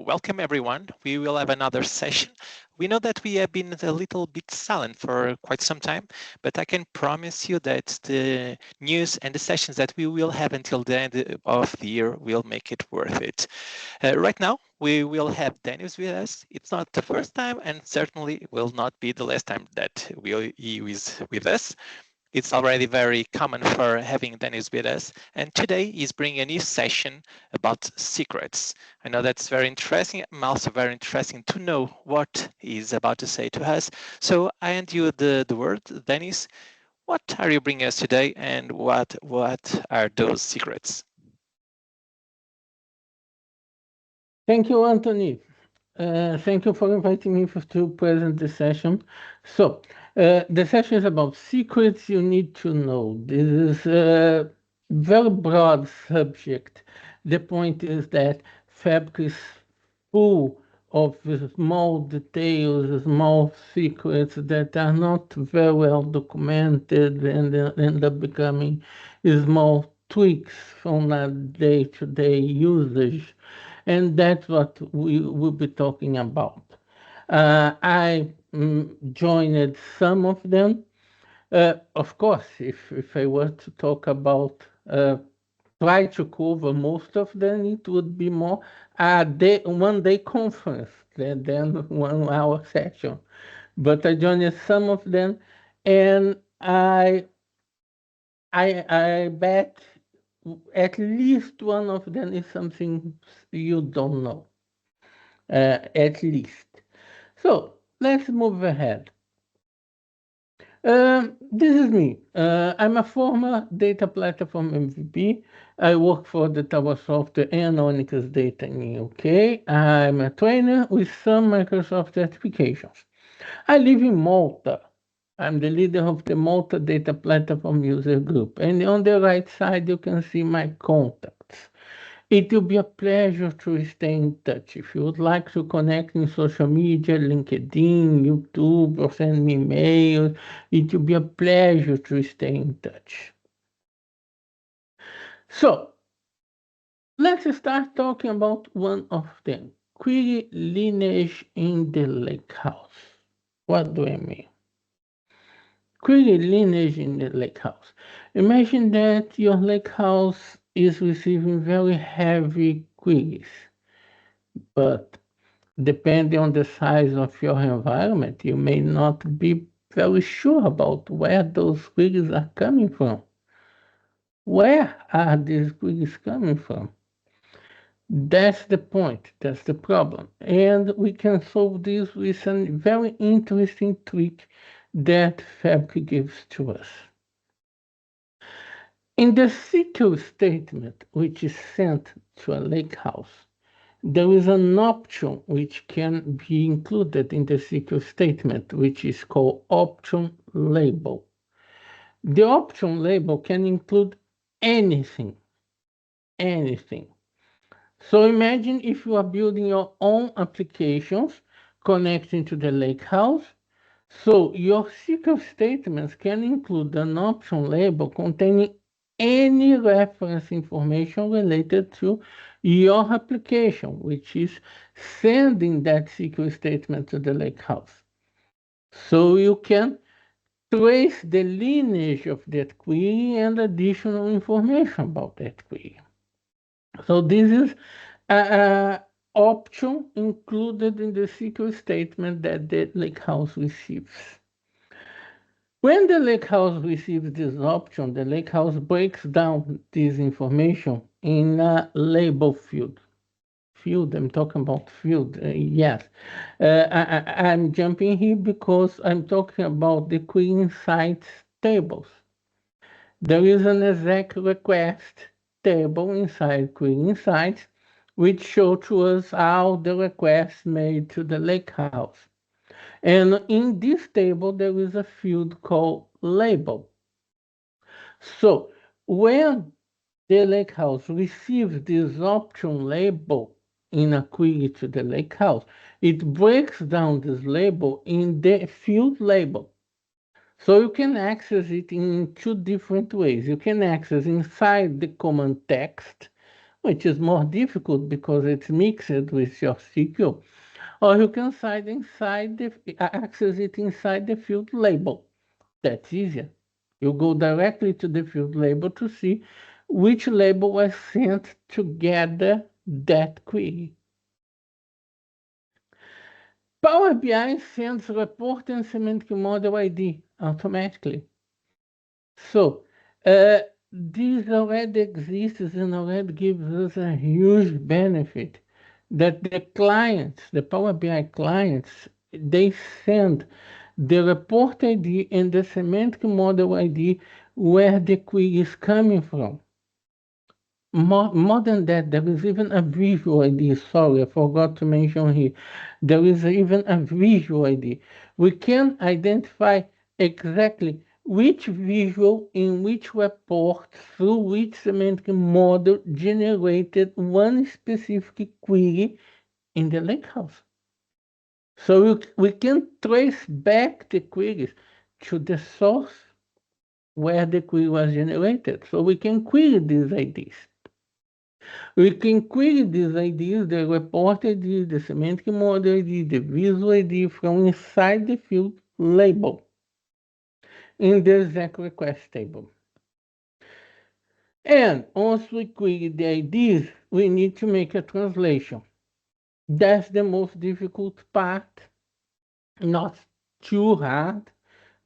Welcome everyone. We will have another session. We know that we have been a little bit silent for quite some time, but I can promise you that the news and the sessions that we will have until the end of the year will make it worth it. Right now, we will have Dennis with us. It's not the first time and certainly will not be the last time that he is with us. It's already very common for having Dennis with us, and today he's bringing a new session about secrets. I know that's very interesting. I'm also very interested to know what he's about to say to us. So I hand you the word, Dennis. What are you bringing us today, and what are those secrets? Thank you, Anthony. Thank you for inviting me to present the session. So, the session is about secrets you need to know. This is a very broad subject. The point is that fabric is full of small details, small secrets that are not very well documented and end up becoming small tweaks from a day-to-day usage. And that's what we will be talking about. I joined some of them. Of course, if I were to talk about try to cover most of them, it would be more a day, 1 day conference than 1 hour session. But I joined some of them, and I bet at least one of them is something you don't know. At least. So let's move ahead. This is me. I'm a former data platform MVP. I work for the Tower Software and Onyx Data in UK. I'm a trainer with some Microsoft certifications. I live in Malta. I'm the leader of the Malta Data Platform User Group. And on the right side, you can see my contacts. It will be a pleasure to stay in touch. If you would like to connect in social media, LinkedIn, YouTube, or send me email, it will be a pleasure to stay in touch. So, let's start talking about one of them, query lineage in the lakehouse. What do I mean? Query lineage in the lakehouse. Imagine that your lakehouse is receiving very heavy queries, but depending on the size of your environment, you may not be very sure about where those queries are coming from. Where are these queries coming from? That's the point, that's the problem. And we can solve this with a very interesting trick that Fabric gives to us. In the SQL statement, which is sent to a lakehouse, there is an option which can be included in the SQL statement, which is called option label. The option label can include anything, anything. So imagine if you are building your own applications connecting to the lakehouse. So your SQL statements can include an option label containing any reference information related to your application, which is sending that SQL statement to the lakehouse. So you can trace the lineage of that query and additional information about that query. So this is an option included in the SQL statement that the lakehouse receives. When the lakehouse receives this option, the lakehouse breaks down this information in a label field. Field, I'm talking about field, yes. I'm jumping here because I'm talking about the query insights tables. There is an exec request table inside query insights, which show to us all the requests made to the lakehouse. And in this table, there is a field called label. So when the lakehouse receives this option label in a query to the lakehouse, it breaks down this label in the field label. So you can access it in two different ways. You can access inside the command text, which is more difficult because it's mixed with your SQL, or you can access it inside the field label. That's easier. You go directly to the field label to see which label was sent to gather that query. Power BI sends report and semantic model ID automatically. So this already exists and already gives us a huge benefit that the clients, the Power BI clients, they send the report ID and the semantic model ID where the query is coming from. More than that, there is even a visual ID. Sorry, I forgot to mention here. There is even a visual ID. We can identify exactly which visual in which report through which semantic model generated one specific query in the lakehouse. So we can trace back the queries to the source where the query was generated. So we can query these IDs. We can query these IDs, the report ID, the semantic model ID, the visual ID from inside the field label in the exec request table. And once we query the IDs, we need to make a translation. That's the most difficult part, not too hard,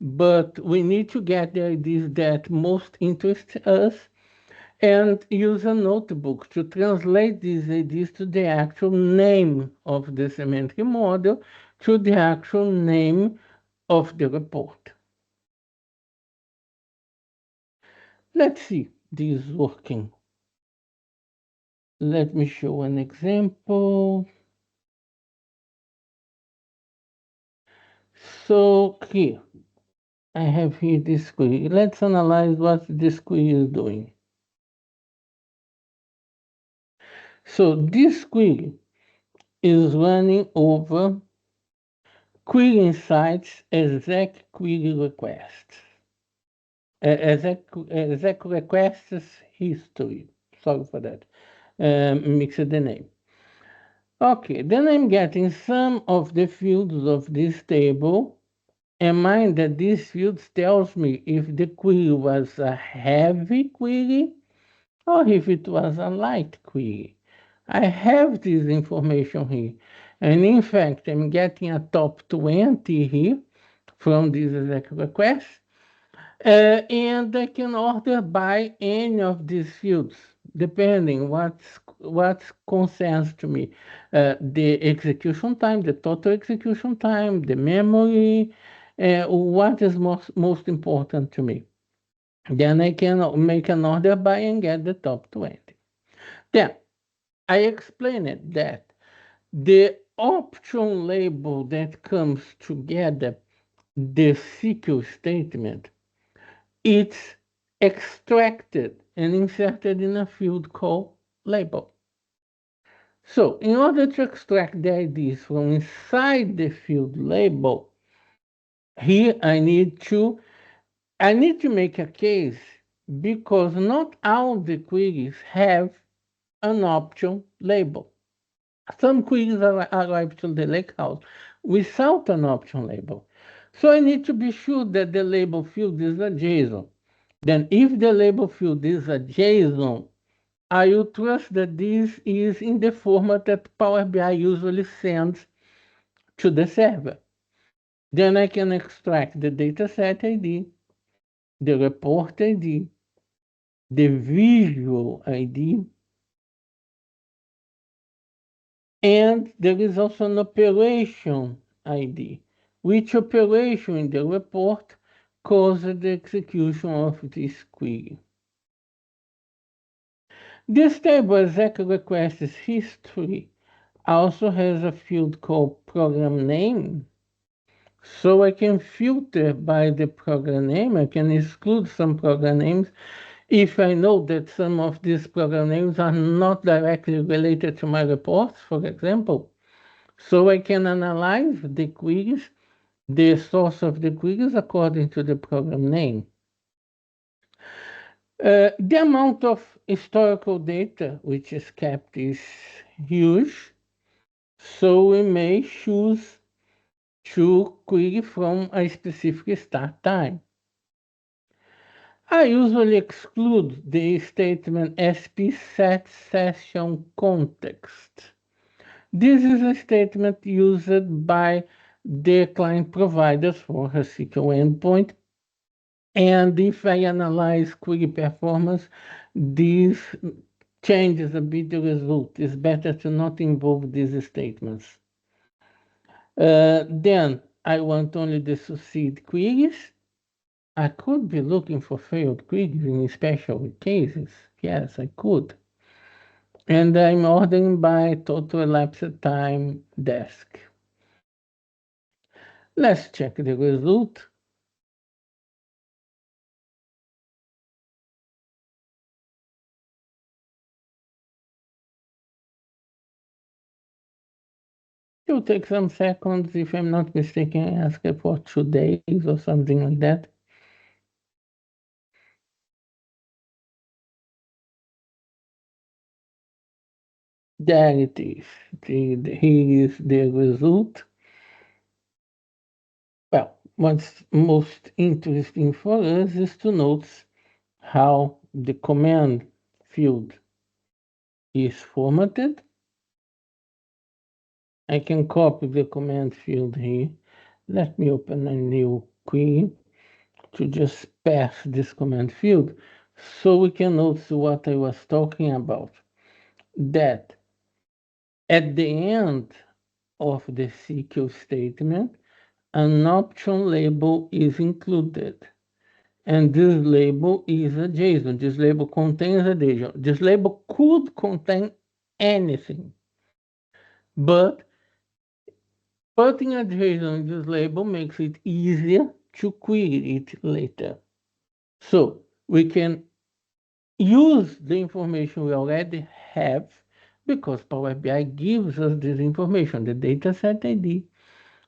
but we need to get the IDs that most interest us and use a notebook to translate these IDs to the actual name of the semantic model, to the actual name of the report. Let's see this working. Let me show an example. So here, I have here this query. Let's analyze what this query is doing. So this query is running over Query Insights exec query requests. Exec requests history. Sorry for that. Mixed the name. Okay, then I'm getting some of the fields of this table. And mind that these fields tells me if the query was a heavy query or if it was a light query. I have this information here. And in fact, I'm getting a top 20 here from this exec request. And I can order by any of these fields, depending what concerns to me. The execution time, the total execution time, the memory, what is most important to me. Then I can make an order by and get the top 20. Then I explained that the option label that comes together the SQL statement, it's extracted and inserted in a field called label. So in order to extract the IDs from inside the field label, here I need to make a case because not all the queries have an option label. Some queries arrive to the lakehouse without an option label. So I need to be sure that the label field is a JSON. Then if the label field is a JSON, I will trust that this is in the format that Power BI usually sends to the server. Then I can extract the dataset ID, the report ID, the visual ID, and there is also an operation ID, which operation in the report caused the execution of this query. This table exec requests history also has a field called program name. So I can filter by the program name. I can exclude some program names if I know that some of these program names are not directly related to my reports, for example. So I can analyze the queries, the source of the queries according to the program name. The amount of historical data which is kept is huge, so we may choose to query from a specific start time. I usually exclude the statement SP set session context. This is a statement used by the client providers for a SQL endpoint. And if I analyze query performance, this changes a bit the result. It's better to not involve these statements. Then I want only the succeed queries. I could be looking for failed queries in special cases. Yes, I could. And I'm ordering by total elapsed time desk. Let's check the result. It will take some seconds. If I'm not mistaken, I asked it for 2 days or something like that. There it is. Here is the result. Well, what's most interesting for us is to note how the command field is formatted. I can copy the command field here. Let me open a new query to just pass this command field so we can notice what I was talking about. That at the end of the SQL statement, an option label is included. And this label is a JSON. This label contains a JSON. This label could contain anything. But putting a JSON in this label makes it easier to query it later. So we can use the information we already have because Power BI gives us this information, the dataset ID,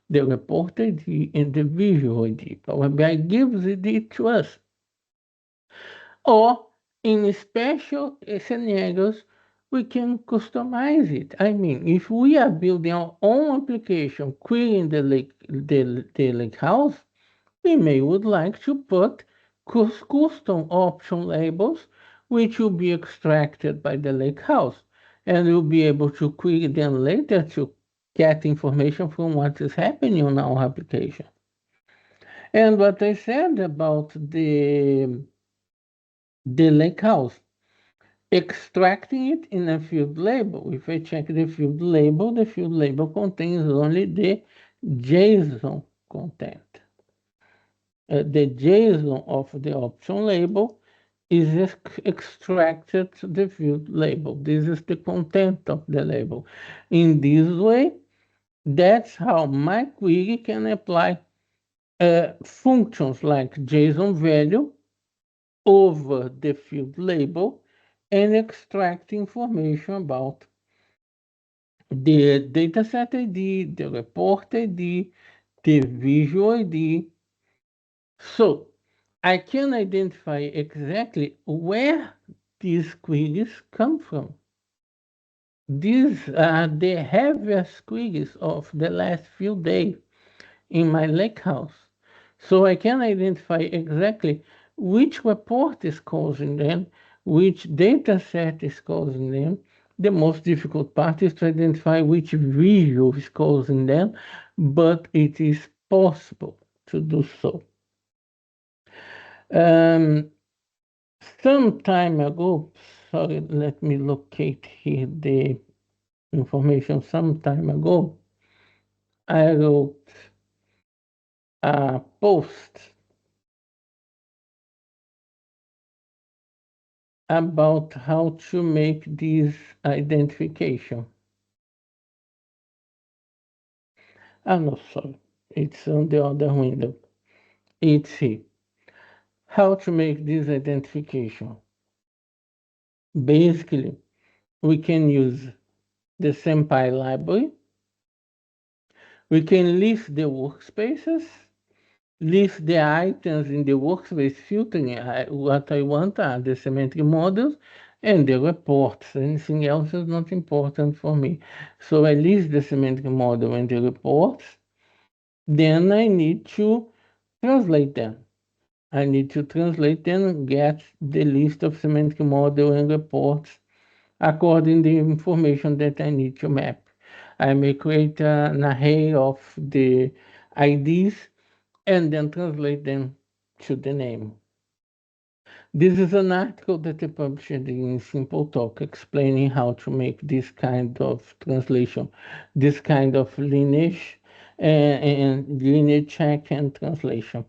the report ID, and the visual ID. Power BI gives it to us. Or in special scenarios, we can customize it. I mean, if we are building our own application, querying the lake house, we may would like to put custom option labels, which will be extracted by the lake house, and we'll be able to query them later to get information from what is happening on our application. And what I said about the lake house, extracting it in a field label. If I check the field label contains only the JSON content. The JSON of the option label is extracted to the field label. This is the content of the label. In this way, that's how my query can apply functions like JSON value over the field label and extract information about the dataset ID, the report ID, the visual ID. So I can identify exactly where these queries come from. These are the heaviest queries of the last few days in my lakehouse. So I can identify exactly which report is causing them, which data set is causing them. The most difficult part is to identify which visual is causing them, but it is possible to do so. Some time ago, sorry, let me locate here the information. Some time ago, I wrote a post about how to make this identification. No, sorry, it's on the other window. It's here. How to make this identification. Basically, we can use the SAMPI library. We can list the workspaces, list the items in the workspace filtering. What I want are the semantic models, and the reports. Anything else is not important for me. So I list the semantic model and the reports. Then I need to translate them. I need to translate them, get the list of semantic model and reports according to the information that I need to map. I may create an array of the IDs and then translate them to the name. This is an article that I published in Simple Talk explaining how to make this kind of translation, this kind of lineage and lineage check and translation.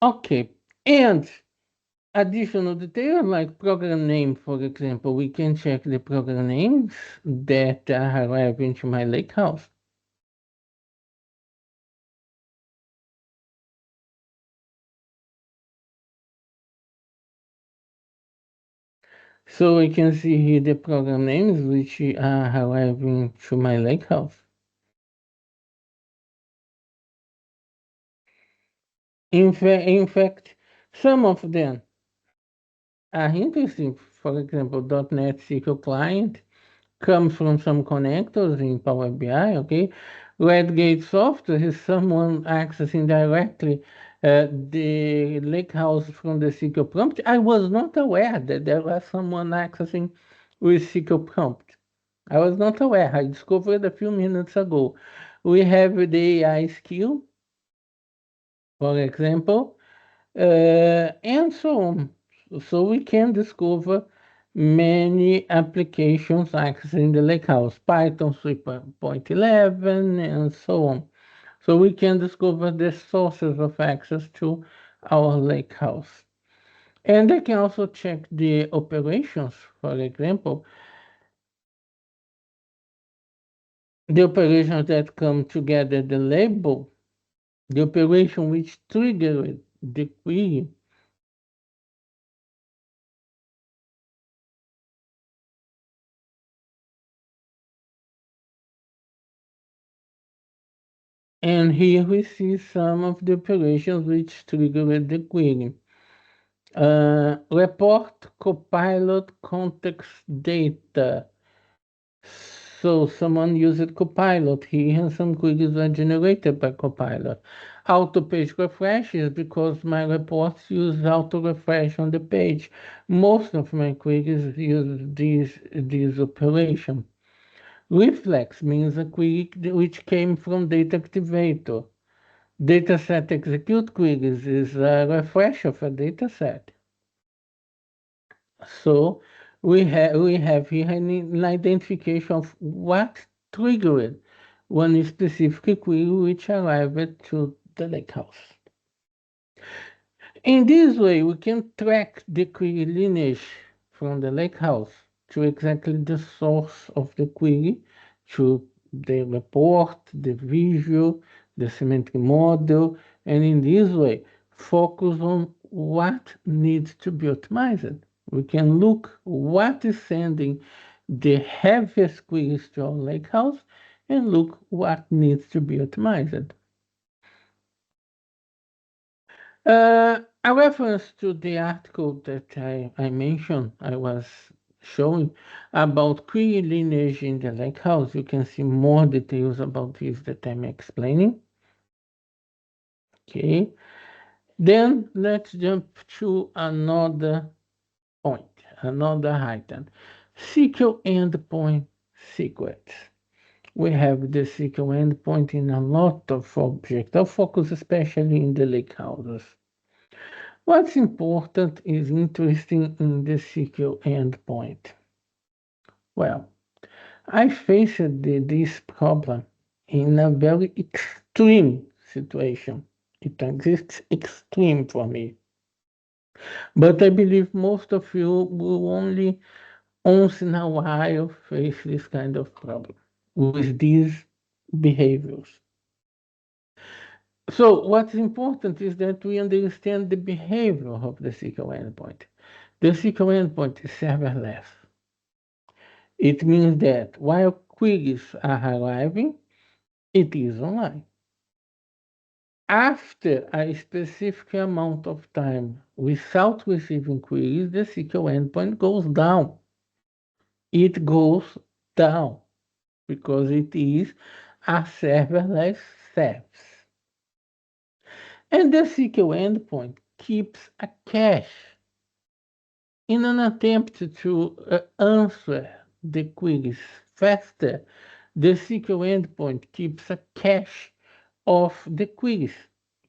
Okay, and additional details like program name, for example, we can check the program names that arrive into my lakehouse. So we can see here the program names which are arriving to my lakehouse. In fact, some of them are interesting. For example, .NET SQL Client comes from some connectors in Power BI, okay? Redgate software is someone accessing directly the lakehouse from the SQL prompt. I was not aware that there was someone accessing with SQL prompt. I was not aware. I discovered a few minutes ago. We have the AI skill, for example, and so on. So we can discover many applications accessing the lakehouse, Python 3.11, and so on. So we can discover the sources of access to our lakehouse. And I can also check the operations, for example, the operations that come together, the label, the operation which triggered the query, and here we see some of the operations which triggered the query. Report Copilot context data. So someone used Copilot here and some queries were generated by Copilot. Auto page refresh is because my reports use auto refresh on the page. Most of my queries use this operation. Reflex means a query which came from data activator. Dataset execute queries is a refresh of a dataset. So we have here an identification of what triggered one specific query which arrived to the lakehouse. In this way, we can track the query lineage from the lakehouse to exactly the source of the query, to the report, the visual, the semantic model, and in this way, focus on what needs to be optimized. We can look what is sending the heaviest queries to our lakehouse and look what needs to be optimized. A reference to the article that I mentioned, I was showing about query lineage in the lakehouse. You can see more details about this that I'm explaining. Okay, then let's jump to another point, another item. SQL endpoint secrets. We have the SQL endpoint in a lot of objects. I'll focus especially in the lakehouses. What's important is interesting in the SQL endpoint. Well, I faced this problem in a very extreme situation. It exists extreme for me. But I believe most of you will only once in a while face this kind of problem with these behaviors. So what's important is that we understand the behavior of the SQL endpoint. The SQL endpoint is serverless. It means that while queries are arriving, it is online. After a specific amount of time without receiving queries, the SQL endpoint goes down. It goes down because it is a serverless service. And the SQL endpoint keeps a cache in an attempt to answer the queries faster. The SQL endpoint keeps a cache of the queries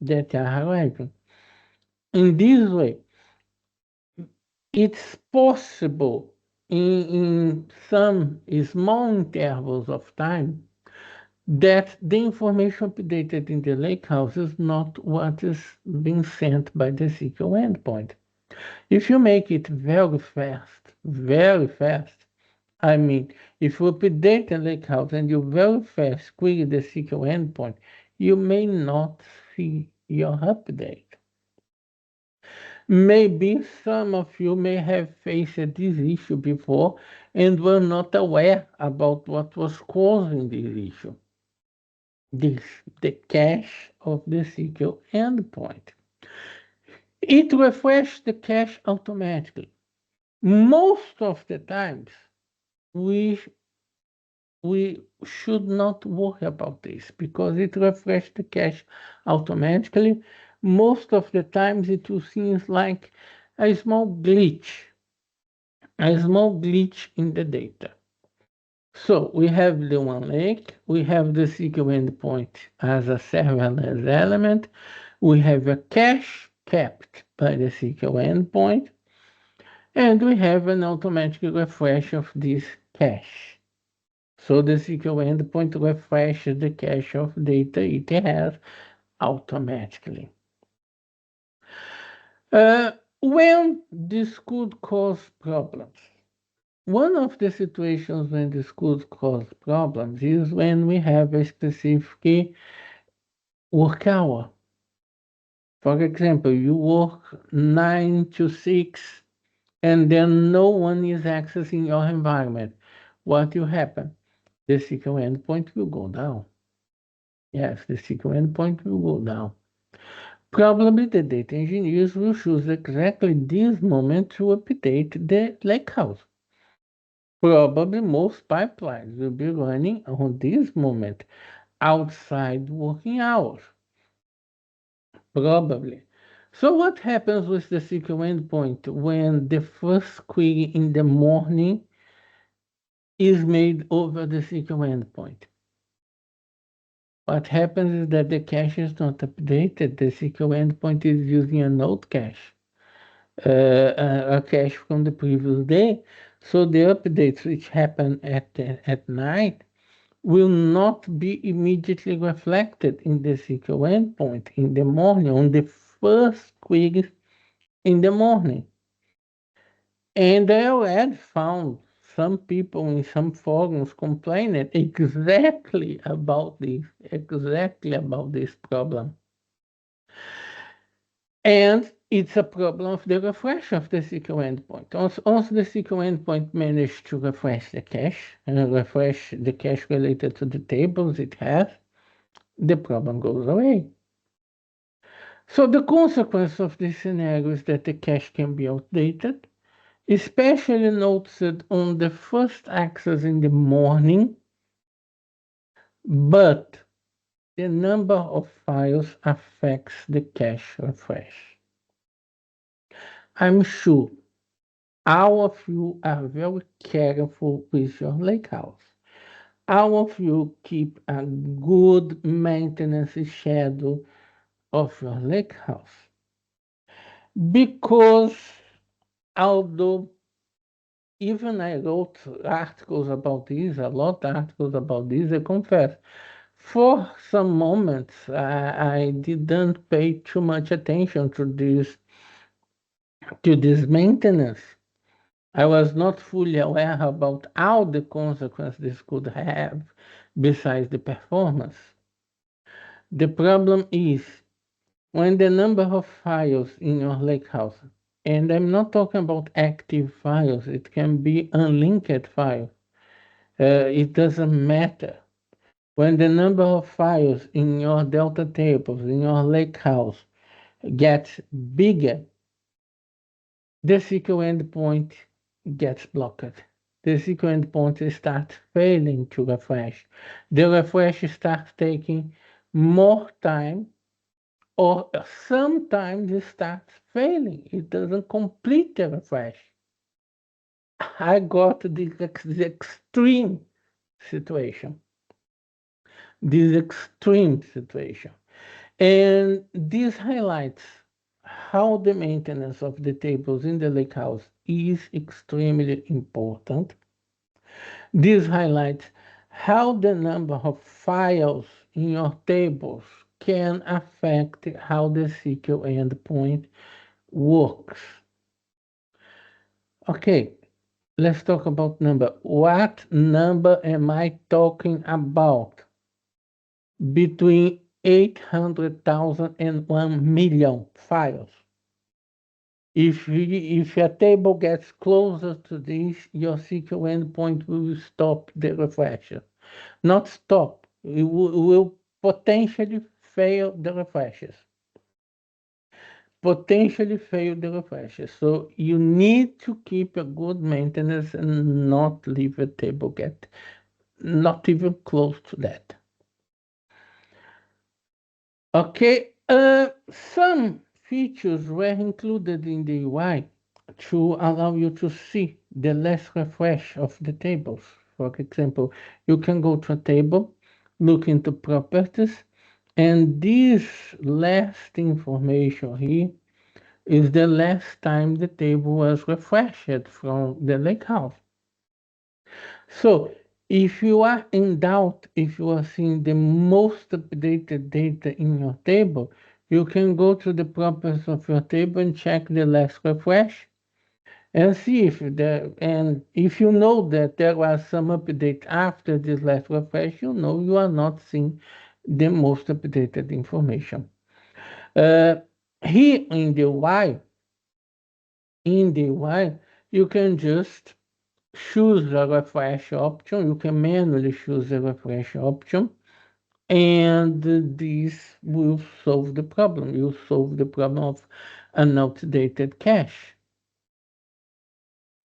that are arriving. In this way, it's possible in some small intervals of time that the information updated in the lakehouse is not what is being sent by the SQL endpoint. If you make it very fast, I mean, if you update the lakehouse and you very fast query the SQL endpoint, you may not see your update. Maybe some of you may have faced this issue before and were not aware about what was causing this issue. The cache of the SQL endpoint. It refreshes the cache automatically. Most of the times, we should not worry about this because it refreshes the cache automatically. Most of the times, it will seem like a small glitch in the data. So we have the OneLake, we have the SQL endpoint as a serverless element, we have a cache kept by the SQL endpoint, and we have an automatic refresh of this cache. So the SQL endpoint refreshes the cache of data it has automatically. When this could cause problems, one of the situations when this could cause problems is when we have a specific work hour. For example, you work 9 to 6 and then no one is accessing your environment. What will happen? The SQL endpoint will go down. Yes, the SQL endpoint will go down. Probably the data engineers will choose exactly this moment to update the lakehouse. Probably most pipelines will be running on this moment outside working hours. Probably. So what happens with the SQL endpoint when the first query in the morning is made over the SQL endpoint? What happens is that the cache is not updated. The SQL endpoint is using a node cache, a cache from the previous day. So the updates which happen at night will not be immediately reflected in the SQL endpoint in the morning, on the first query in the morning. And I already found some people in some forums complaining exactly about this problem. And it's a problem of the refresh of the SQL endpoint. Once the SQL endpoint managed to refresh the cache and refresh the cache related to the tables it has, the problem goes away. So the consequence of this scenario is that the cache can be outdated, especially noted on the first access in the morning, but the number of files affects the cache refresh. I'm sure all of you are very careful with your lakehouse. All of you keep a good maintenance schedule of your lakehouse. Because although even I wrote articles about this, a lot of articles about this, I confess, for some moments I didn't pay too much attention to this maintenance. I was not fully aware about all the consequences this could have besides the performance. The problem is when the number of files in your lakehouse, and I'm not talking about active files, it can be unlinked files. It doesn't matter. When the number of files in your Delta tables, in your lakehouse, gets bigger, the SQL endpoint gets blocked. The SQL endpoint starts failing to refresh. The refresh starts taking more time, or sometimes it starts failing. It doesn't complete the refresh. I got this extreme situation. This extreme situation. And this highlights how the maintenance of the tables in the lakehouse is extremely important. This highlights how the number of files in your tables can affect how the SQL endpoint works. Okay, let's talk about number. What number am I talking about? Between 800,000 and 1 million files. If your table gets closer to this, your SQL endpoint will stop the refresher. Not stop, it will potentially fail the refreshes. Potentially fail the refreshes. So you need to keep a good maintenance and not leave a table get not even close to that. Okay, some features were included in the UI to allow you to see the last refresh of the tables. For example, you can go to a table, look into properties, and this last information here is the last time the table was refreshed from the lakehouse. So if you are in doubt, if you are seeing the most updated data in your table, you can go to the properties of your table and check the last refresh and see if you know that there was some update after this last refresh, you know you are not seeing the most updated information. Here in the UI, you can just choose the refresh option. You can manually choose the refresh option, and this will solve the problem. You solve the problem of an outdated cache.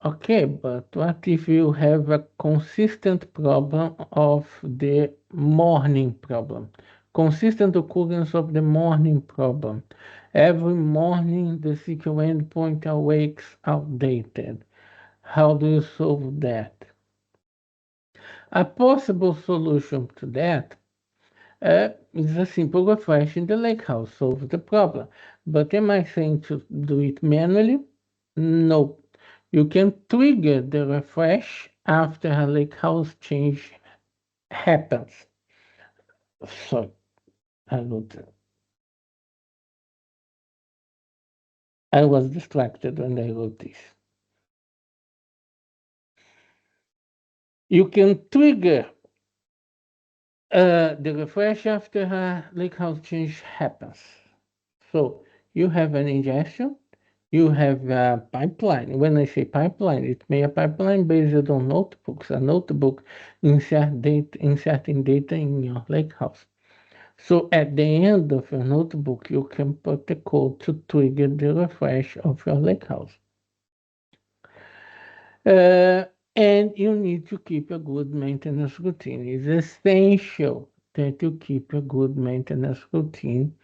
Okay, but what if you have a consistent problem of the morning problem? Consistent occurrence of the morning problem. Every morning the SQL endpoint awakes outdated. How do you solve that? A possible solution to that is a simple refresh in the lakehouse, solves the problem. But am I saying to do it manually? No. You can trigger the refresh after a lakehouse change happens. So I was distracted when I wrote this. You can trigger the refresh after a lakehouse change happens. So you have an ingestion, you have a pipeline. When I say pipeline, it may be a pipeline based on notebooks, a notebook inserting data in your lakehouse. So at the end of your notebook, you can put the code to trigger the refresh of your lakehouse. And you need to keep a good maintenance routine. It's essential that you keep a good maintenance routine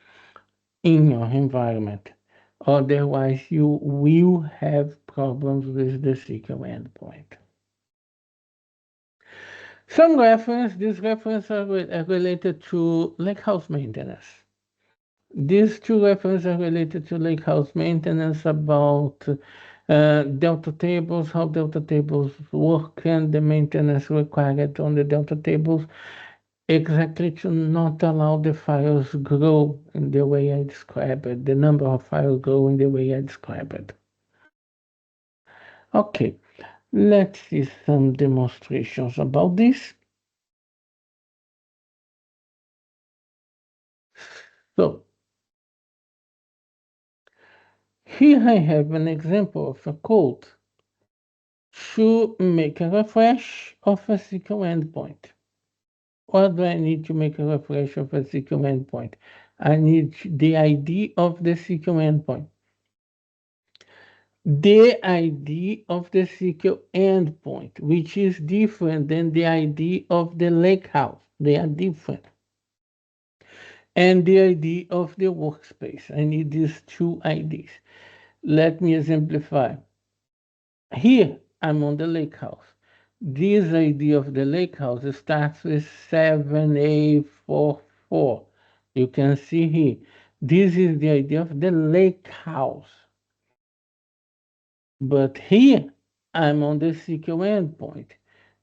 in your environment. Otherwise, you will have problems with the SQL endpoint. These references are related to lakehouse maintenance. These two references are related to lakehouse maintenance about Delta tables, how Delta tables work, and the maintenance required on the Delta tables, exactly to not allow the files grow in the way I described it, the number of files grow in the way I described it. Okay, let's see some demonstrations about this. So, here I have an example of a code to make a refresh of a SQL endpoint. What do I need to make a refresh of a SQL endpoint? I need the ID of the SQL endpoint. The ID of the SQL endpoint, which is different than the ID of the lakehouse. They are different. And the ID of the workspace. I need these two IDs. Let me exemplify. Here, I'm on the lakehouse. This ID of the lakehouse starts with 7A44. You can see here. This is the ID of the lakehouse. But here, I'm on the SQL endpoint.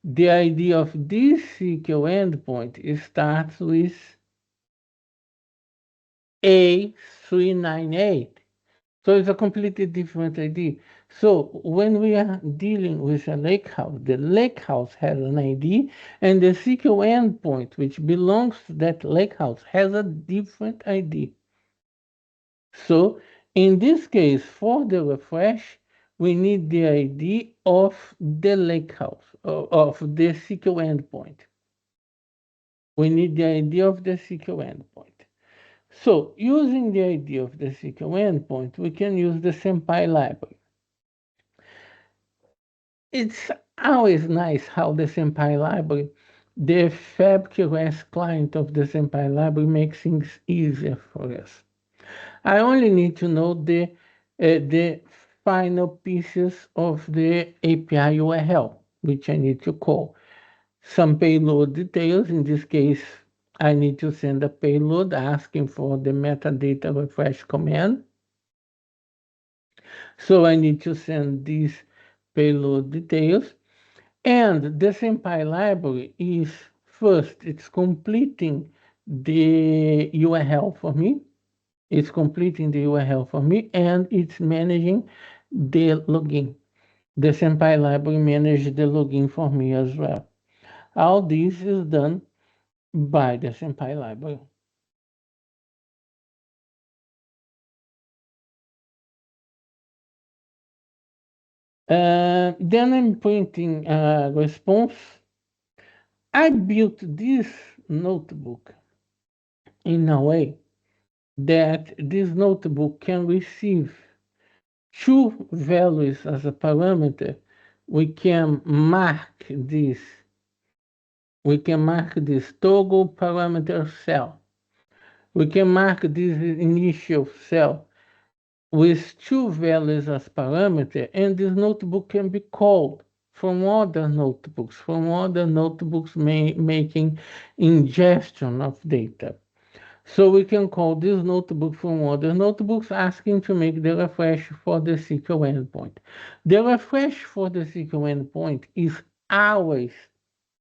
The ID of this SQL endpoint starts with A398. So it's a completely different ID. So when we are dealing with a lakehouse, the lakehouse has an ID, and the SQL endpoint, which belongs to that lakehouse, has a different ID. So in this case, for the refresh, we need the ID of the lakehouse, of the SQL endpoint. We need the ID of the SQL endpoint. So using the ID of the SQL endpoint, we can use the Senpai library. It's always nice how the Senpai library, the FabQS client of the Senpai library, makes things easier for us. I only need to know the final pieces of the API URL, which I need to call. Some payload details. In this case, I need to send a payload asking for the metadata refresh command. So I need to send these payload details. And the Senpai library is first, it's completing the URL for me. It's completing the URL for me, and it's managing the login. The Senpai library manages the login for me as well. All this is done by the Senpai library. Then I'm printing a response. I built this notebook in a way that this notebook can receive two values as a parameter. We can mark this toggle parameter cell. We can mark this initial cell with two values as parameter, and this notebook can be called from other notebooks, making ingestion of data. So we can call this notebook from other notebooks asking to make the refresh for the SQL endpoint. The refresh for the SQL endpoint is always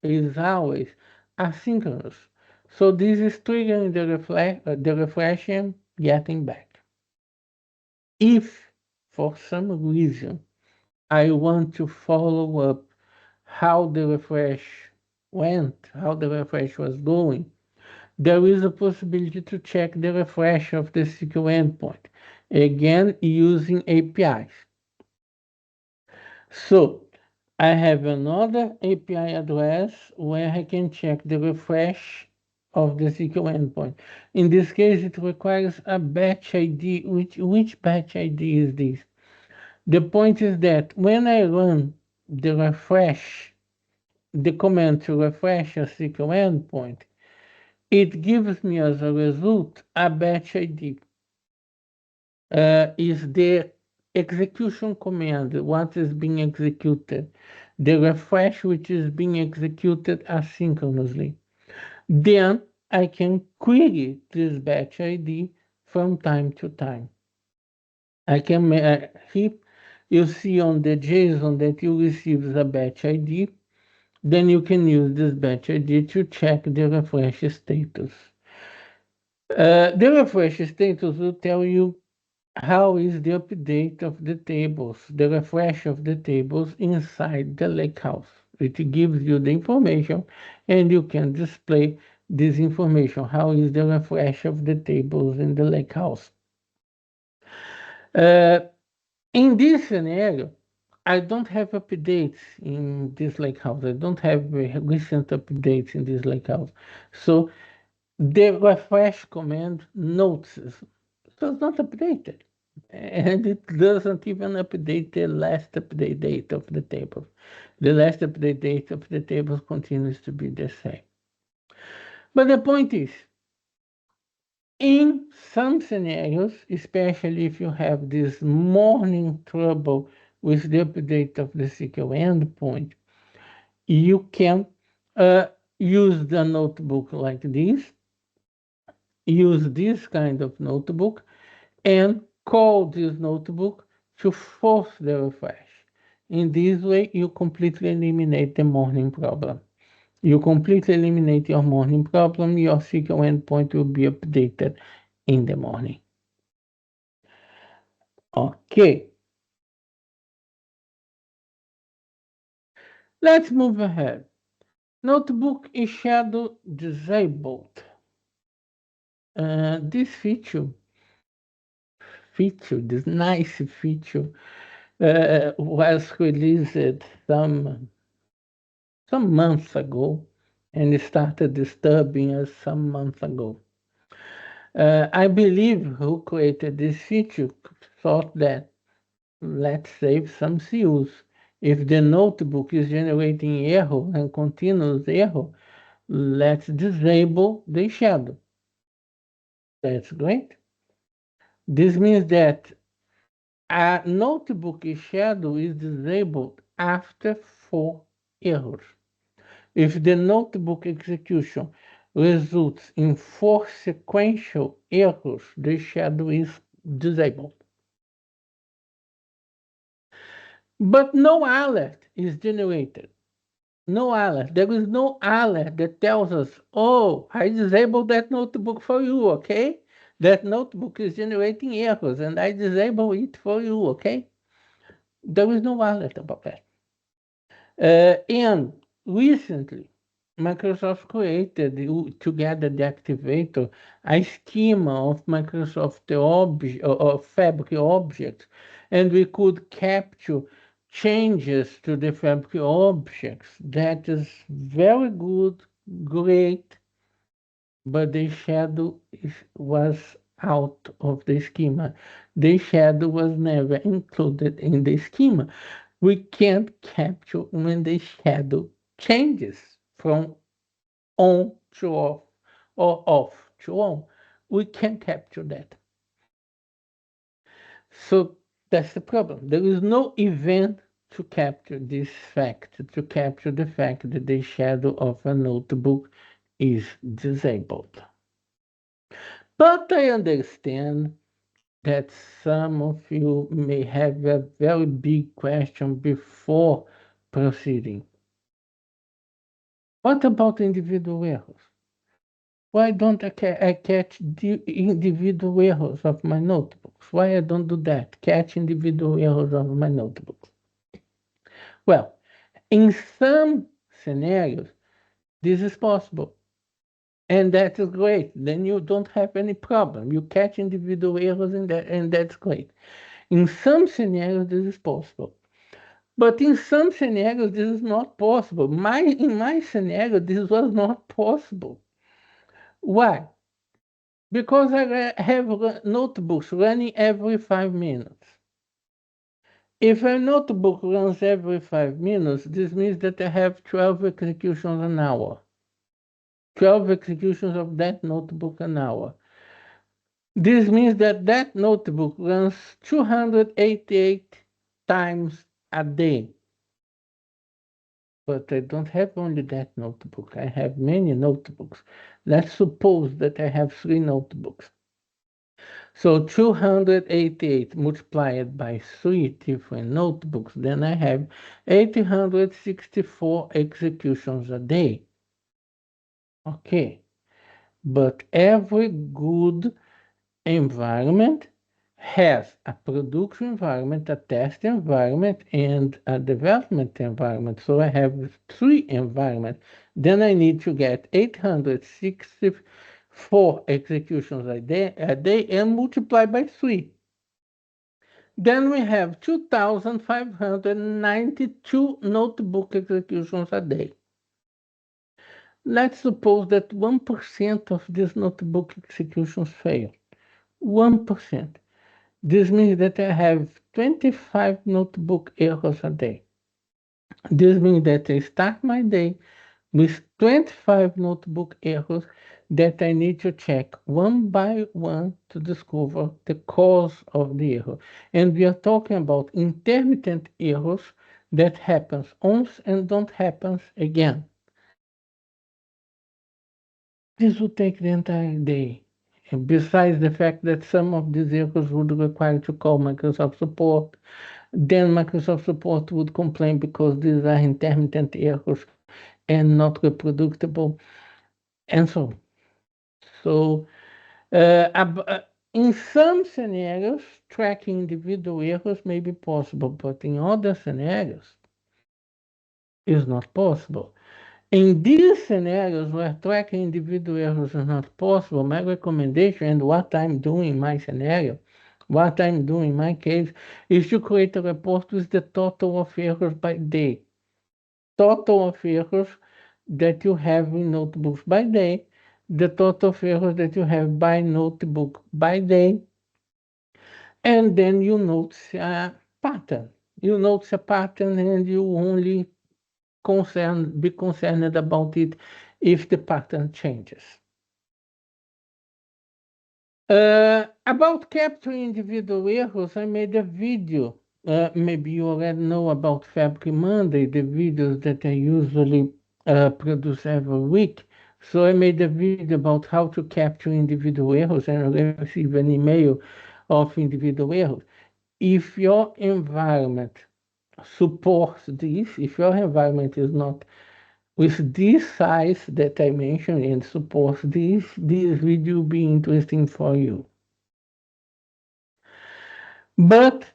asynchronous. So this is triggering the refresh and getting back. If for some reason I want to follow up how the refresh went, how the refresh was going, there is a possibility to check the refresh of the SQL endpoint, again using APIs. So I have another API address where I can check the refresh of the SQL endpoint. In this case, it requires a batch ID. Which batch ID is this? The point is that when I run the command to refresh a SQL endpoint, it gives me as a result a batch ID. Is the execution command, what is being executed, the refresh which is being executed asynchronously. Then I can query this batch ID from time to time. I can if you see on the JSON that you receive the batch ID, then you can use this batch ID to check the refresh status. The refresh status will tell you how is the update of the tables, the refresh of the tables inside the lakehouse. It gives you the information and you can display this information. How is the refresh of the tables in the lakehouse? In this scenario, I don't have updates in this lakehouse. I don't have recent updates in this lakehouse. So the refresh command notices it was not updated. And it doesn't even update the last update date of the table. The last update date of the table continues to be the same. But the point is, in some scenarios, especially if you have this morning trouble with the update of the SQL endpoint, you can use the notebook like this, use this kind of notebook, and call this notebook to force the refresh. In this way, you completely eliminate the morning problem. You completely eliminate your morning problem, your SQL endpoint will be updated in the morning. Okay. Let's move ahead. Notebook is shadow disabled. This this nice feature, was released some months ago, and it started disturbing us some months ago. I believe who created this feature thought that let's save some CUs. If the notebook is generating error and continuous error, let's disable the shadow. That's great. This means that a notebook shadow is disabled after 4 errors. If the notebook execution results in 4 sequential errors, the shadow is disabled. But no alert is generated. No alert. There is no alert that tells us, oh, I disabled that notebook for you, okay? That notebook is generating errors and I disable it for you, okay? There is no alert about that. And recently, Microsoft created, together the activator, a schema of Microsoft Fabric objects, and we could capture changes to the Fabric objects. That is very good, great, but the shadow was out of the schema. The shadow was never included in the schema. We can't capture when the shadow changes from on to off or off to on. We can't capture that. So that's the problem. There is no event to capture this fact, to capture the fact that the shadow of a notebook is disabled. But I understand that some of you may have a very big question before proceeding. What about individual errors? Why don't I catch the individual errors of my notebooks? Why I don't do that? Catch individual errors of my notebooks. Well, in some scenarios, this is possible. And that is great. Then you don't have any problem. You catch individual errors in that, and that's great. In some scenarios, this is possible. But in some scenarios, this is not possible. In my scenario, this was not possible. Why? Because I have notebooks running every 5 minutes. If a notebook runs every 5 minutes, this means that I have 12 executions an hour. 12 executions of that notebook an hour. This means that that notebook runs 288 times a day. But I don't have only that notebook. I have many notebooks. Let's suppose that I have 3 notebooks. So 288 multiplied by 3 different notebooks, then I have 864 executions a day. Okay, but every good environment has a production environment, a test environment, and a development environment. So I have 3 environments. Then I need to get 864 executions a day and multiply by 3. Then we have 2,592 notebook executions a day. Let's suppose that 1% of these notebook executions fail. 1%. This means that I have 25 notebook errors a day. This means that I start my day with 25 notebook errors that I need to check one by one to discover the cause of the error. And we are talking about intermittent errors that happens once and don't happen again. This would take the entire day. And besides the fact that some of these errors would require to call Microsoft support, then Microsoft support would complain because these are intermittent errors and not reproducible, and so on. So, in some scenarios, tracking individual errors may be possible, but in other scenarios, it's not possible. In these scenarios where tracking individual errors is not possible, my recommendation and what I'm doing in my scenario, what I'm doing in my case, is to create a report with the total of errors by day. Total of errors that you have in notebooks by day, the total of errors that you have by notebook by day, and then you notice a pattern. You notice a pattern and you only be concerned about it if the pattern changes. About capturing individual errors, I made a video. Maybe you already know about Fabric Monday, the videos that I usually produce every week. So I made a video about how to capture individual errors and I received an email of individual errors. If your environment supports this, if your environment is not with this size that I mentioned and supports this video will be interesting for you. But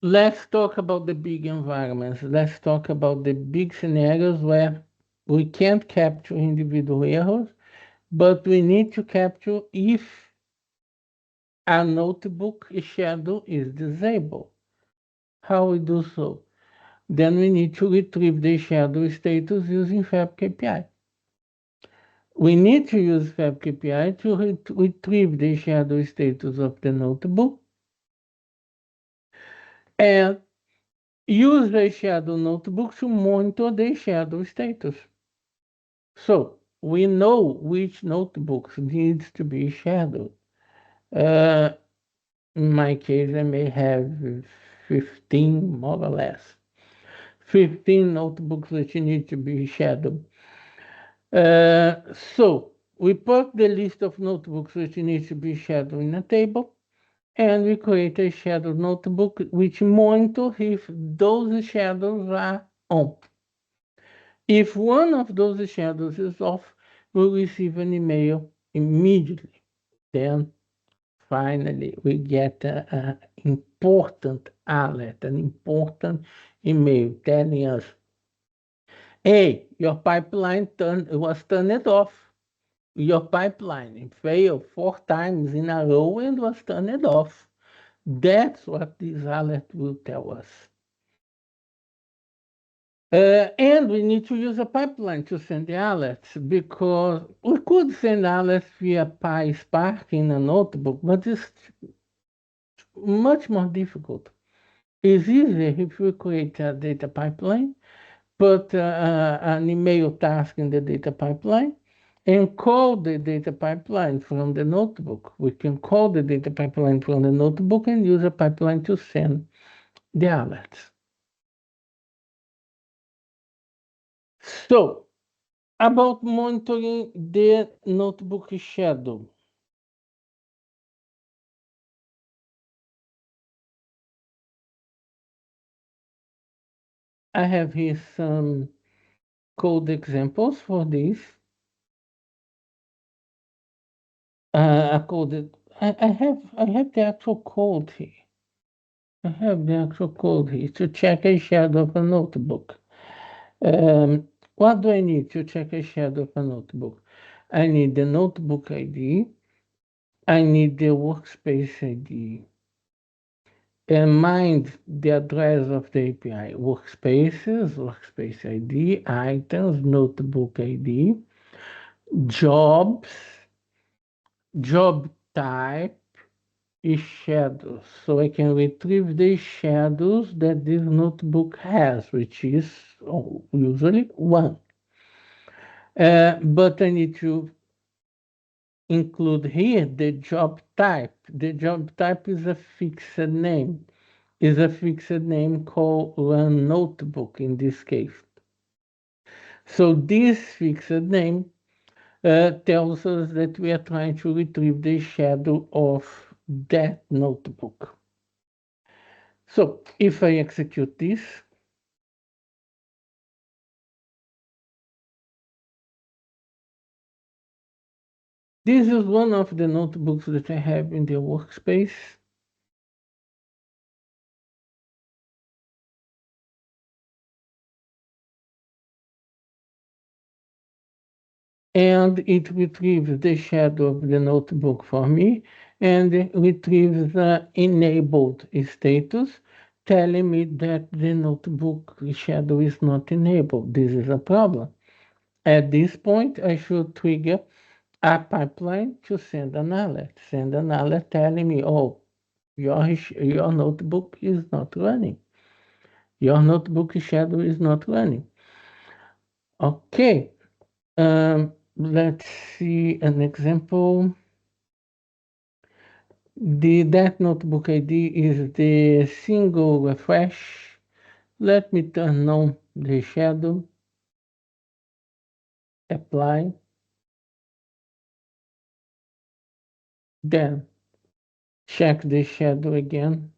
let's talk about the big environments. Let's talk about the big scenarios where we can't capture individual errors, but we need to capture if a notebook shadow is disabled. How we do so? Then we need to retrieve the shadow status using FabKPI. We need to use FabKPI to retrieve the shadow status of the notebook and use the shadow notebook to monitor the shadow status. So we know which notebooks needs to be shadowed. In my case, I may have 15, more or less. 15 notebooks that need to be shadowed. So we put the list of notebooks which need to be shadowed in a table, and we create a shadow notebook which monitors if those shadows are on. If one of those shadows is off, we'll receive an email immediately. Then finally we get an important alert, an important email telling us, hey, your pipeline was turned off. Your pipeline failed 4 times in a row and was turned off. That's what this alert will tell us. And we need to use a pipeline to send the alerts because we could send alerts via PySpark in a notebook, but it's much more difficult. It's easier if we create a data pipeline, put an email task in the data pipeline, and call the data pipeline from the notebook. We can call the data pipeline from the notebook and use a pipeline to send the alerts. So, about monitoring the notebook shadow. I have here some code examples for this. I have the actual code here. I have the actual code here to check a shadow of a notebook. What do I need to check a shadow of a notebook? I need the notebook ID. I need the workspace ID. mind the address of the API: workspaces, workspace ID, items, notebook ID, jobs, job type, is shadows. So I can retrieve the shadows that this notebook has, which is usually one. But I need to include here the job type. The job type is a fixed name. Is a fixed name called run notebook in this case. So this fixed name tells us that we are trying to retrieve the shadow of that notebook. So if I execute this, this is one of the notebooks that I have in the workspace. And it retrieves the shadow of the notebook for me and retrieves the enabled status, telling me that the notebook shadow is not enabled. This is a problem. At this point, I should trigger a pipeline to send an alert. Send an alert telling me, oh, your notebook is not running. Your notebook shadow is not running. Okay, let's see an example. That notebook ID is the single refresh. Let me turn on the shadow, apply, then check the shadow again,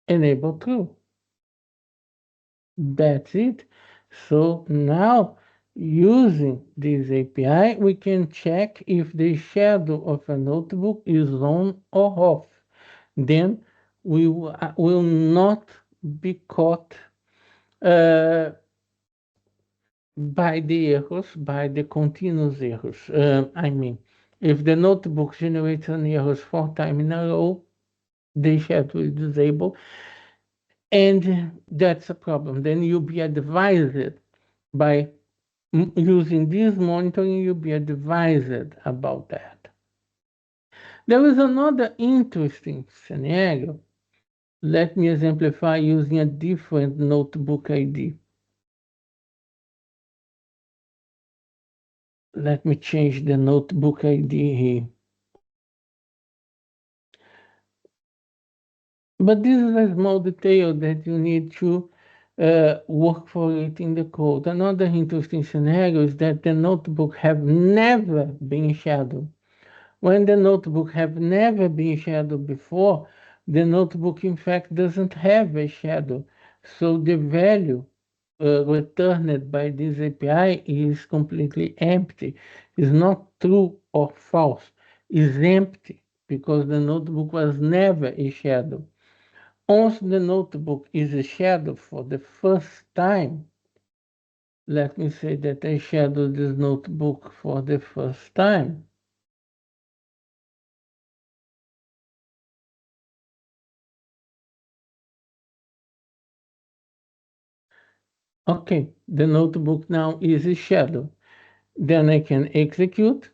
enable true. That's it. So now using this API, we can check if the shadow of a notebook is on or off. Then we will not be caught by the errors, by the continuous errors. I mean, if the notebook generates an errors 4 times in a row, the shadow is disabled, and that's a problem. Then you'll be advised by using this monitoring, you'll be advised about that. There is another interesting scenario. Let me exemplify using a different notebook ID. Let me change the notebook ID here. But this is a small detail that you need to work for it in the code. Another interesting scenario is that the notebook have never been shadowed. When the notebook have never been shadowed before, the notebook in fact doesn't have a shadow. So the value returned by this API is completely empty. It's not true or false. It's empty because the notebook was never a shadow. Once the notebook is a shadow for the first time, let me say that I shadowed this notebook for the first time. Okay, the notebook now is a shadow. Then I can execute.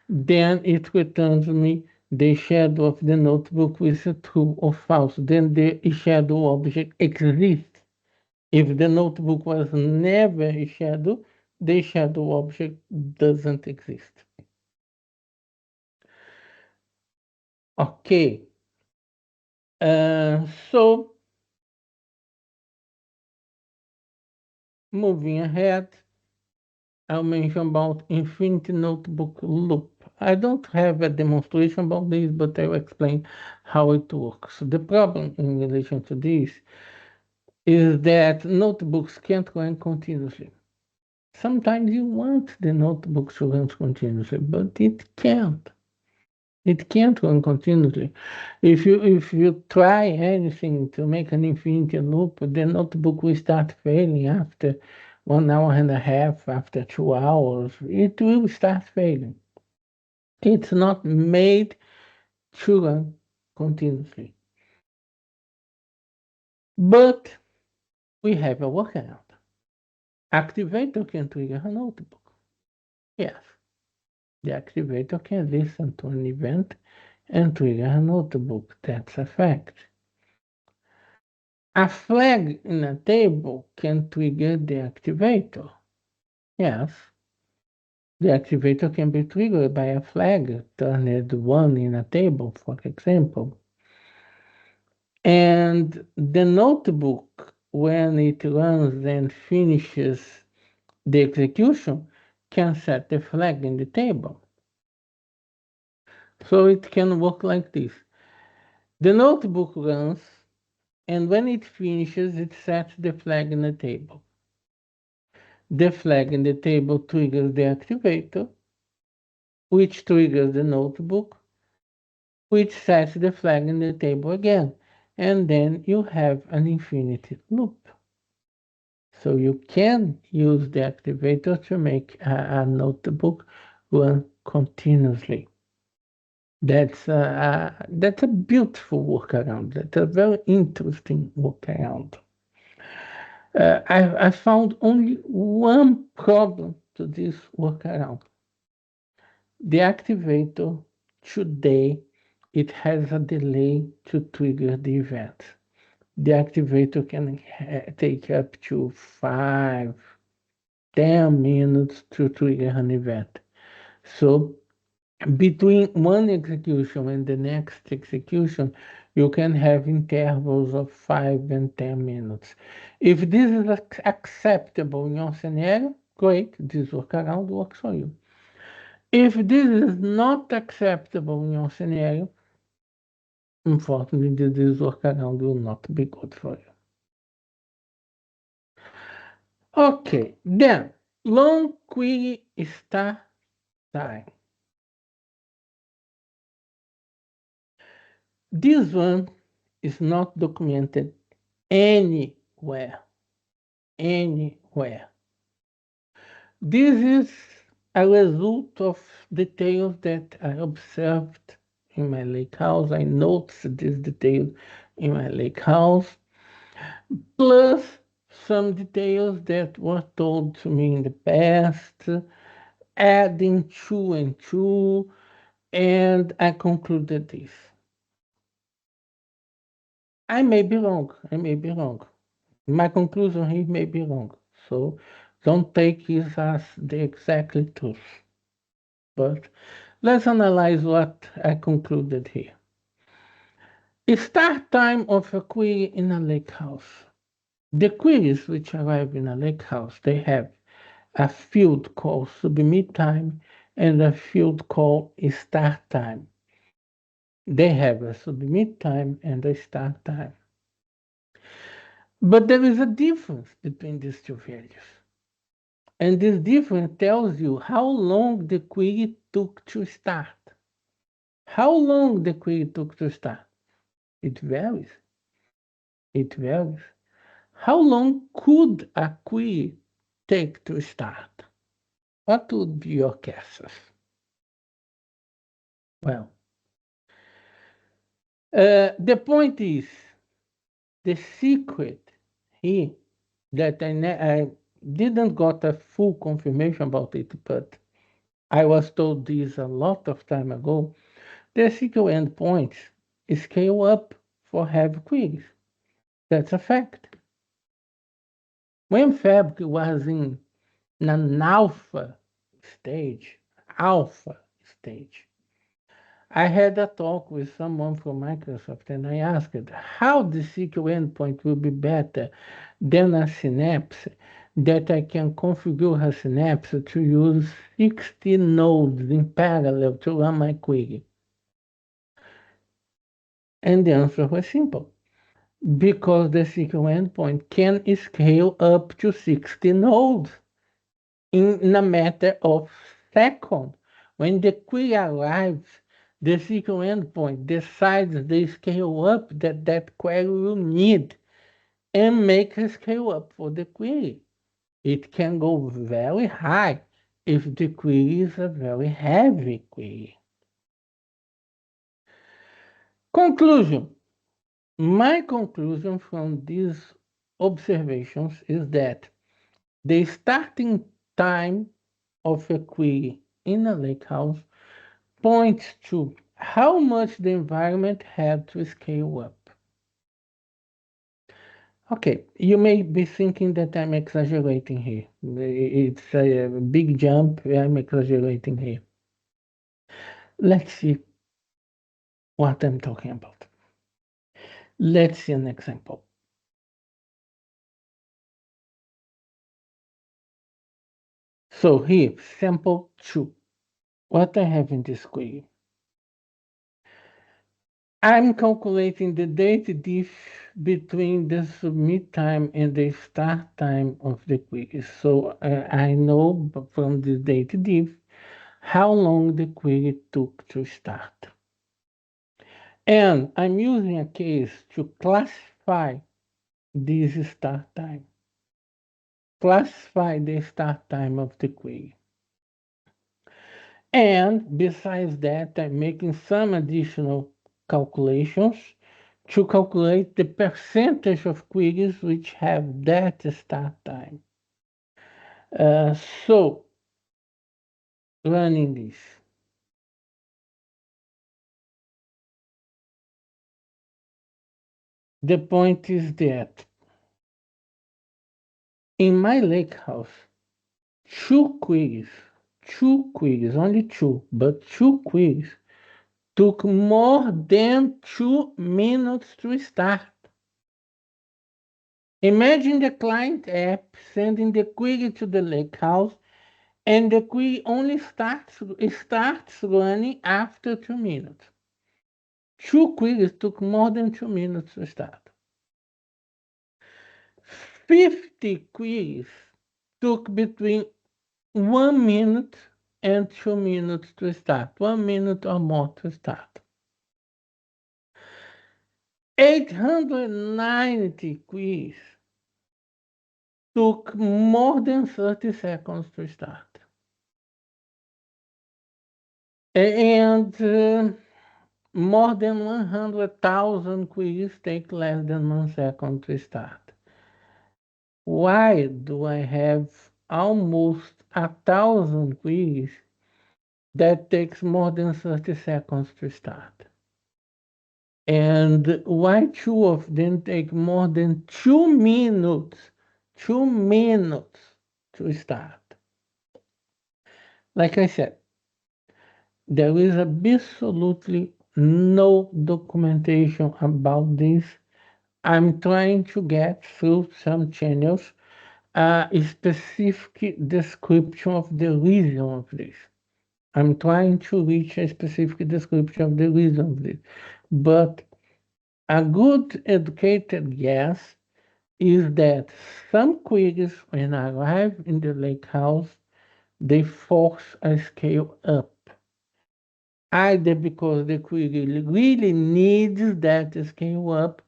Then it returns me the shadow of the notebook with a true or false. Then the shadow object exists. If the notebook was never a shadow, the shadow object doesn't exist. Okay. So moving ahead, I'll mention about Infinity Notebook Loop. I don't have a demonstration about this, but I'll explain how it works. The problem in relation to this is that notebooks can't run continuously. Sometimes you want the notebook to run continuously, but it can't. It can't run continuously. If you try anything to make an infinity loop, the notebook will start failing after 1 hour and a half, after 2 hours. It will start failing. It's not made to run continuously. But we have a workaround. Activator can trigger a notebook. Yes, the activator can listen to an event and trigger a notebook. That's a fact. A flag in a table can trigger the activator. Yes, the activator can be triggered by a flag turned 1 in a table, for example. And the notebook, when it runs and finishes the execution, can set the flag in the table. So it can work like this. The notebook runs, and when it finishes, it sets the flag in the table. The flag in the table triggers the activator, which triggers the notebook, which sets the flag in the table again. And then you have an infinite loop. So you can use the activator to make a notebook run continuously. That's a beautiful workaround. That's a very interesting workaround. I found only one problem to this workaround. The activator today, it has a delay to trigger the event. The activator can take up to 5, 10 minutes to trigger an event. So between one execution and the next execution, you can have intervals of 5 and 10 minutes. If this is acceptable in your scenario, great, this workaround works for you. If this is not acceptable in your scenario, unfortunately, this workaround will not be good for you. Okay, then long query start time. This one is not documented anywhere. Anywhere. This is a result of details that I observed in my lake house. I noticed these details in my lake house, plus some details that were told to me in the past, adding 2 and 2, and I concluded this. I may be wrong. I may be wrong. My conclusion here may be wrong. So don't take this as the exact truth. But let's analyze what I concluded here. The start time of a query in a lakehouse. The queries which arrive in a lakehouse, they have a field called submit time and a field called start time. They have a submit time and a start time. But there is a difference between these two values. And this difference tells you how long the query took to start. How long the query took to start? It varies. It varies. How long could a query take to start? What would be your guesses? Well, the point is, the secret here that I didn't got a full confirmation about it, but I was told this a lot of time ago. The SQL endpoints scale up for heavy queries. That's a fact. When Fabric was in an alpha stage, I had a talk with someone from Microsoft and I asked how the SQL endpoint will be better than a Synapse that I can configure a Synapse to use 60 nodes in parallel to run my query. And the answer was simple. Because the SQL endpoint can scale up to 60 nodes in a matter of seconds. When the query arrives, the SQL endpoint decides the scale up that query will need and make a scale up for the query. It can go very high if the query is a very heavy query. Conclusion. My conclusion from these observations is that the starting time of a query in a lakehouse points to how much the environment had to scale up. Okay, you may be thinking that I'm exaggerating here. It's a big jump. I'm exaggerating here. Let's see what I'm talking about. Let's see an example. So here, sample 2. What I have in this query. I'm calculating the date diff between the submit time and the start time of the query. So I know from the date diff how long the query took to start. And I'm using a case to classify this start time. Classify the start time of the query. And besides that, I'm making some additional calculations to calculate the percentage of queries which have that start time. So, running this. The point is that in my lakehouse, two queries, only two, but two queries took more than 2 minutes to start. Imagine the client app sending the query to the lakehouse, and the query only starts running after 2 minutes. Two queries took more than 2 minutes to start. 50 queries took between 1 minute and 2 minutes to start, 1 minute or more to start. 890 queries took more than 30 seconds to start. And more than 100,000 queries take less than 1 second to start. Why do I have almost 1,000 queries that takes more than 30 seconds to start? And why two of them take more than 2 minutes? 2 minutes to start. Like I said, there is absolutely no documentation about this. I'm trying to get through some channels a specific description of the reason of this. I'm trying to reach a specific description of the reason of this. But a good educated guess is that some queries, when arrive in the lakehouse, they force a scale up. Either because the query really needs that scale up,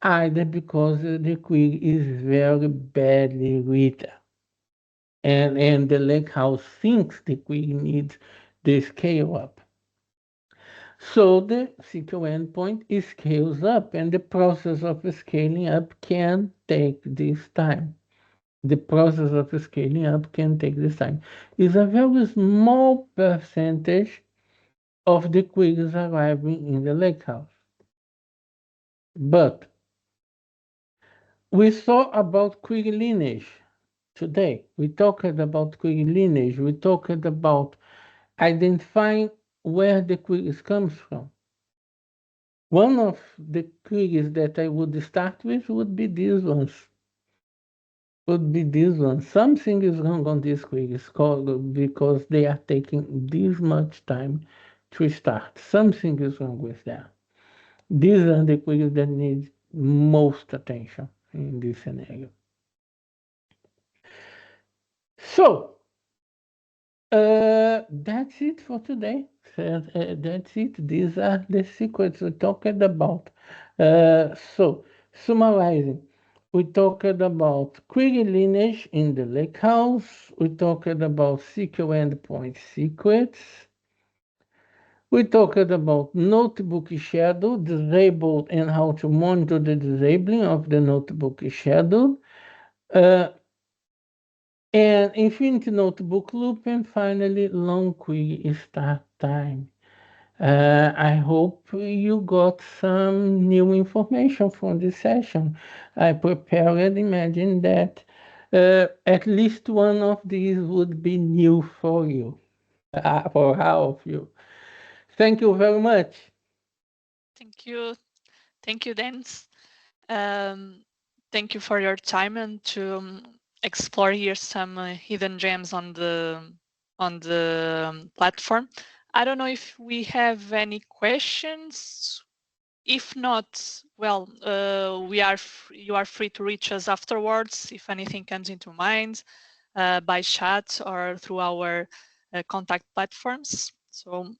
either because the query is very badly written. And the lakehouse thinks the query needs the scale up. So the SQL endpoint scales up, and the process of scaling up can take this time. The process of scaling up can take this time. It's a very small percentage of the queries arriving in the lakehouse. But we saw about query lineage today. We talked about query lineage. We talked about identifying where the queries comes from. One of the queries that I would start with would be these ones. Something is wrong on these queries because they are taking this much time to start. Something is wrong with them. These are the queries that need most attention in this scenario. So, that's it for today. That's it. These are the secrets we talked about. So, summarizing, we talked about query lineage in the lakehouse. We talked about SQL endpoint secrets. We talked about notebook shadow, disabled, and how to monitor the disabling of the notebook shadow. And Infinity Notebook Loop, and finally, long query start time. I hope you got some new information from this session. I prepared, imagine that at least one of these would be new for you, for all of you. Thank you very much. Thank you. Thank you, Dance. Thank you for your time and to explore here some hidden gems on the platform. I don't know if we have any questions. If not, well, you are free to reach us afterwards if anything comes into mind by chat or through our contact platforms. So